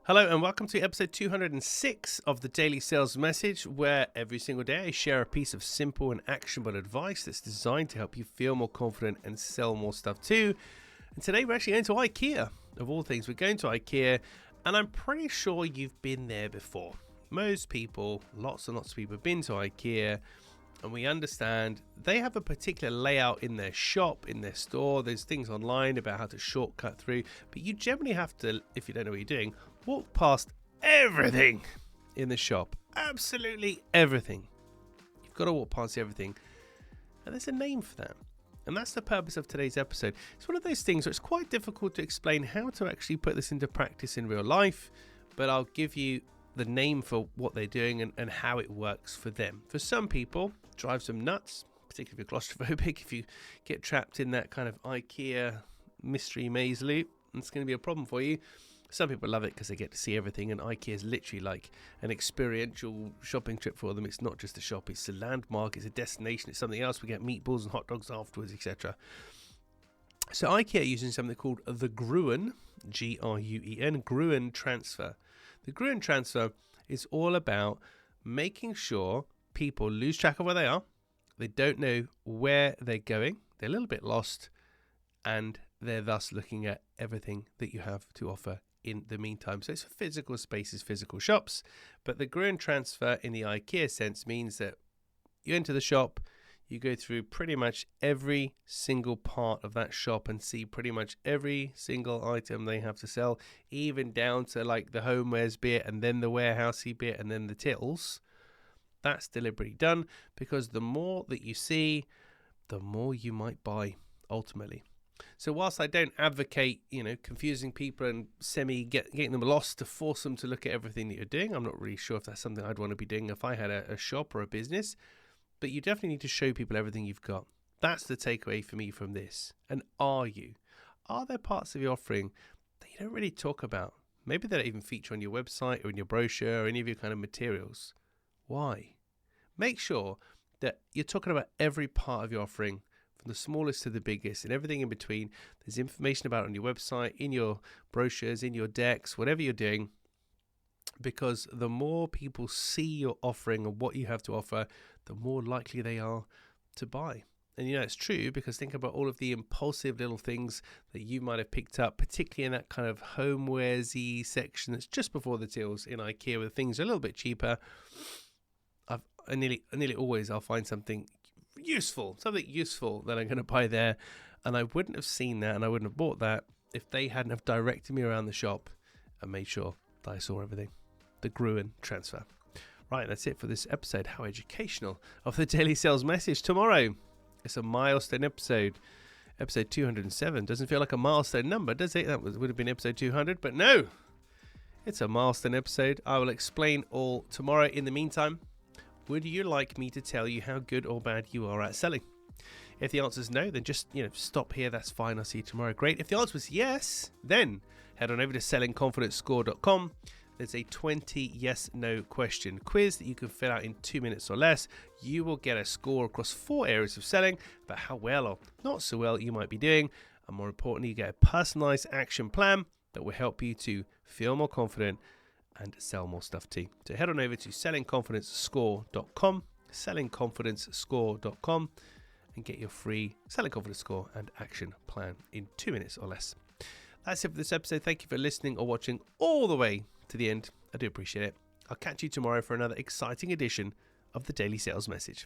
Hello and welcome to episode 206 of the Daily Sales Message, where every single day I share a piece of simple and actionable advice that's designed to help you feel more confident and sell more stuff too. And today we're actually going to IKEA. Of all things, we're going to IKEA, and I'm pretty sure you've been there before. Most people, lots and lots of people have been to IKEA, and we understand they have a particular layout in their shop, in their store. There's things online about how to shortcut through, but you generally have to, if you don't know what you're doing, walk past everything in the shop. Absolutely everything. You've got to walk past everything. And there's a name for that. And that's the purpose of today's episode. It's one of those things where it's quite difficult to explain how to actually put this into practice in real life. But I'll give you the name for what they're doing and how it works for them. For some people, it drives them nuts, particularly if you're claustrophobic. If you get trapped in that kind of IKEA mystery maze loop, it's going to be a problem for you. Some people love it because they get to see everything, and IKEA is literally like an experiential shopping trip for them. It's not just a shop, it's a landmark, it's a destination, it's something else. We get meatballs and hot dogs afterwards, etc. So IKEA are using something called the Gruen, Gruen, Gruen transfer. The Gruen transfer is all about making sure people lose track of where they are, they don't know where they're going, they're a little bit lost, and they're thus looking at everything that you have to offer in the meantime. So it's physical spaces, physical shops, but the Gruen transfer in the IKEA sense means that you enter the shop, you go through pretty much every single part of that shop and see pretty much every single item they have to sell, even down to like the homewares bit and then the warehousey bit and then the tills. That's deliberately done because the more that you see, the more you might buy ultimately. So whilst I don't advocate, confusing people and getting them lost to force them to look at everything that you're doing, I'm not really sure if that's something I'd want to be doing if I had a shop or a business, but you definitely need to show people everything you've got. That's the takeaway for me from this. And are there parts of your offering that you don't really talk about? Maybe they don't even feature on your website or in your brochure or any of your kind of materials. Why? Make sure that you're talking about every part of your offering, from the smallest to the biggest and everything in between. There's information about it on your website, in your brochures, in your decks, whatever you're doing, because the more people see your offering and what you have to offer, the more likely they are to buy. And it's true, because think about all of the impulsive little things that you might have picked up, particularly in that kind of homewaresy section that's just before the tills in IKEA, where things are a little bit cheaper. Nearly always I'll find something useful that I'm going to buy there, and I wouldn't have seen that and I wouldn't have bought that if they hadn't have directed me around the shop and made sure that I saw everything. The Gruen transfer. Right, that's it for this episode. How educational of the Daily Sales Message. Tomorrow, it's a milestone episode 207. Doesn't feel like a milestone number, does it? That would have been episode 200, but no, it's a milestone episode. I will explain all tomorrow. In the meantime, would you like me to tell you how good or bad you are at selling? If the answer is no, then just stop here. That's fine. I'll see you tomorrow. Great. If the answer was yes, then head on over to sellingconfidencescore.com. There's a 20 yes/no question quiz that you can fill out in 2 minutes or less. You will get a score across 4 areas of selling about how well or not so well you might be doing. And more importantly, you get a personalized action plan that will help you to feel more confident and sell more stuff too. So head on over to sellingconfidencescore.com, sellingconfidencescore.com, and get your free Selling Confidence Score and action plan in 2 minutes or less. That's it for this episode. Thank you for listening or watching all the way to the end. I do appreciate it. I'll catch you tomorrow for another exciting edition of the Daily Sales Message.